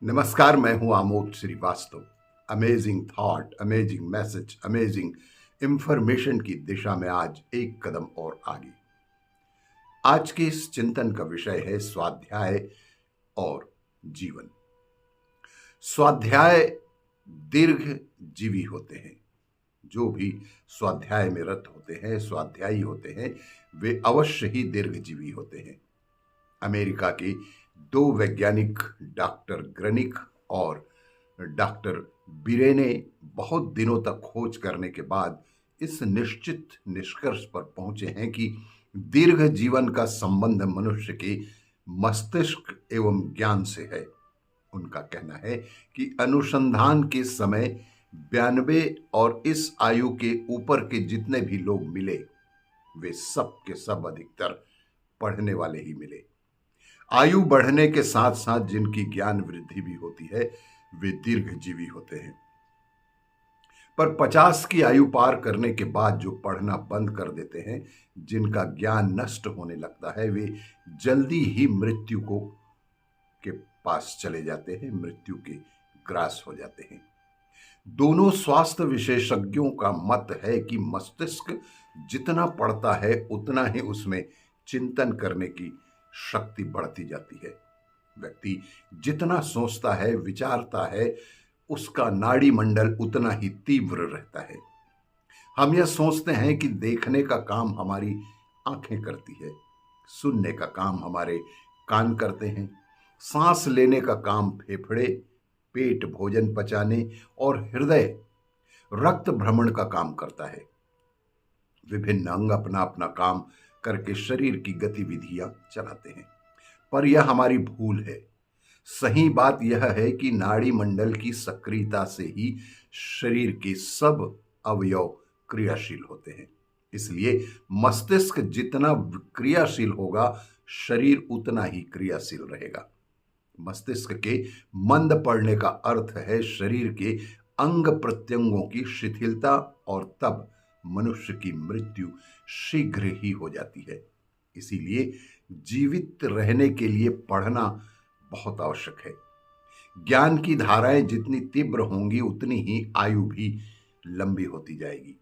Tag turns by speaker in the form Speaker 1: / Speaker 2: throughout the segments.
Speaker 1: नमस्कार, मैं हूं Amod Srivastava. Amazing thought, amazing message, amazing information की दिशा में आज एक कदम और आगे। आज के इस चिंतन का विषय है स्वाध्याय और जीवन। स्वाध्याय दीर्घ जीवी होते हैं। जो भी स्वाध्याय में रत होते हैं, स्वाध्यायी होते हैं, वे अवश्य ही दीर्घजीवी होते हैं। अमेरिका के दो वैज्ञानिक डॉक्टर ग्रेनिक और डॉक्टर बिरे ने बहुत दिनों तक खोज करने के बाद इस निश्चित निष्कर्ष पर पहुंचे हैं कि दीर्घ जीवन का संबंध मनुष्य के मस्तिष्क एवं ज्ञान से है। उनका कहना है कि अनुसंधान के समय 92 और इस आयु के ऊपर के जितने भी लोग मिले, वे सब के सब अधिकतर पढ़ने वाले ही मिले। आयु बढ़ने के साथ साथ जिनकी ज्ञान वृद्धि भी होती है, वे दीर्घजीवी होते हैं। पर 50 की आयु पार करने के बाद जो पढ़ना बंद कर देते हैं, जिनका ज्ञान नष्ट होने लगता है, वे जल्दी ही मृत्यु के पास चले जाते हैं, मृत्यु के ग्रास हो जाते हैं। दोनों स्वास्थ्य विशेषज्ञों का मत है कि मस्तिष्क जितना पढ़ता है उतना ही उसमें चिंतन करने की शक्ति बढ़ती जाती है। व्यक्ति जितना सोचता है, विचारता है, उसका नाड़ी मंडल उतना ही तीव्र रहता है। हम यह सोचते हैं कि देखने का काम हमारी आंखें करती है, सुनने का काम हमारे कान करते हैं, सांस लेने का काम फेफड़े, पेट भोजन पचाने और हृदय रक्त भ्रमण का काम करता है। विभिन्न अंग अपना अपना काम करके शरीर की गतिविधियां चलाते हैं, पर यह हमारी भूल है। सही बात यह है कि नाड़ी मंडल की सक्रियता से ही शरीर के सब अवयव क्रियाशील होते हैं। इसलिए मस्तिष्क जितना क्रियाशील होगा, शरीर उतना ही क्रियाशील रहेगा। मस्तिष्क के मंद पड़ने का अर्थ है शरीर के अंग प्रत्यंगों की शिथिलता, और तब मनुष्य की मृत्यु शीघ्र ही हो जाती है। इसीलिए जीवित रहने के लिए पढ़ना बहुत आवश्यक है। ज्ञान की धाराएं जितनी तीव्र होंगी, उतनी ही आयु भी लंबी होती जाएगी।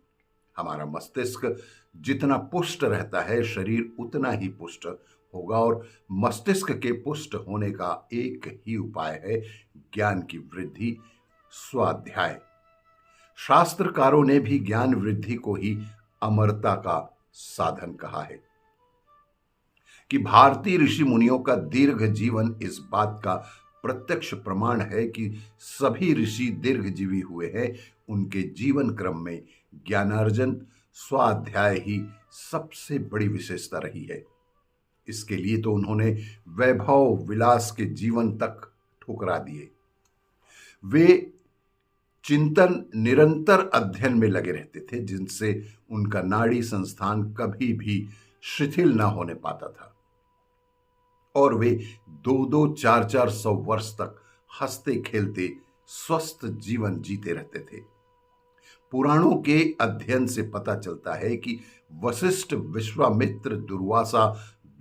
Speaker 1: हमारा मस्तिष्क जितना पुष्ट रहता है, शरीर उतना ही पुष्ट होगा, और मस्तिष्क के पुष्ट होने का एक ही उपाय है ज्ञान की वृद्धि, स्वाध्याय। शास्त्रकारों ने भी ज्ञान वृद्धि को ही अमरता का साधन कहा है। कि भारतीय ऋषि मुनियों का दीर्घ जीवन इस बात का प्रत्यक्ष प्रमाण है कि सभी ऋषि दीर्घजीवी हुए हैं। उनके जीवन क्रम में ज्ञानार्जन, स्वाध्याय ही सबसे बड़ी विशेषता रही है। इसके लिए तो उन्होंने वैभव विलास के जीवन तक ठुकरा दिए। वे चिंतन, निरंतर अध्ययन में लगे रहते थे, जिनसे उनका नाड़ी संस्थान कभी भी शिथिल ना होने पाता था, और वे 2-2, 4-4 सौ वर्ष तक हंसते खेलते स्वस्थ जीवन जीते रहते थे। पुराणों के अध्ययन से पता चलता है कि वशिष्ठ, विश्वामित्र, दुर्वासा,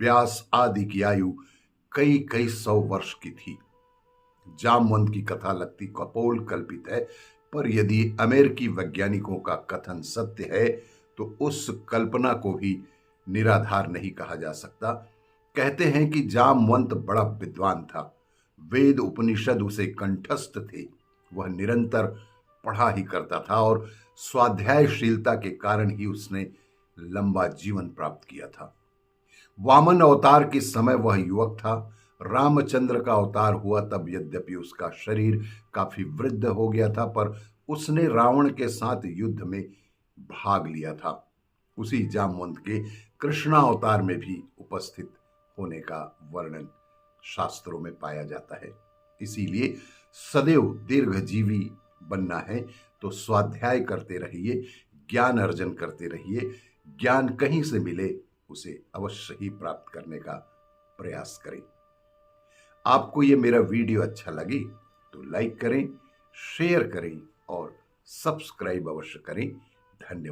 Speaker 1: व्यास आदि की आयु कई कई सौ वर्ष की थी। जामवंत की कथा लगती कपोल कल्पित है, पर यदि अमेरिकी वैज्ञानिकों का कथन सत्य है तो उस कल्पना को भी निराधार नहीं कहा जा सकता। कहते हैं कि जामवंत बड़ा विद्वान था, वेद उपनिषद उसे कंठस्थ थे, वह निरंतर पढ़ा ही करता था, और स्वाध्यायशीलता के कारण ही उसने लंबा जीवन प्राप्त किया था। वामन अवतार के समय वह युवक था। रामचंद्र का अवतार हुआ तब यद्यपि उसका शरीर काफी वृद्ध हो गया था, पर उसने रावण के साथ युद्ध में भाग लिया था। उसी जामवंत के कृष्णा अवतार में भी उपस्थित होने का वर्णन शास्त्रों में पाया जाता है। इसीलिए सदैव दीर्घजीवी बनना है तो स्वाध्याय करते रहिए, ज्ञान अर्जन करते रहिए। ज्ञान कहीं से मिले उसे अवश्य ही प्राप्त करने का प्रयास करें। आपको ये मेरा वीडियो अच्छा लगे तो लाइक करें, शेयर करें और सब्सक्राइब अवश्य करें। धन्यवाद।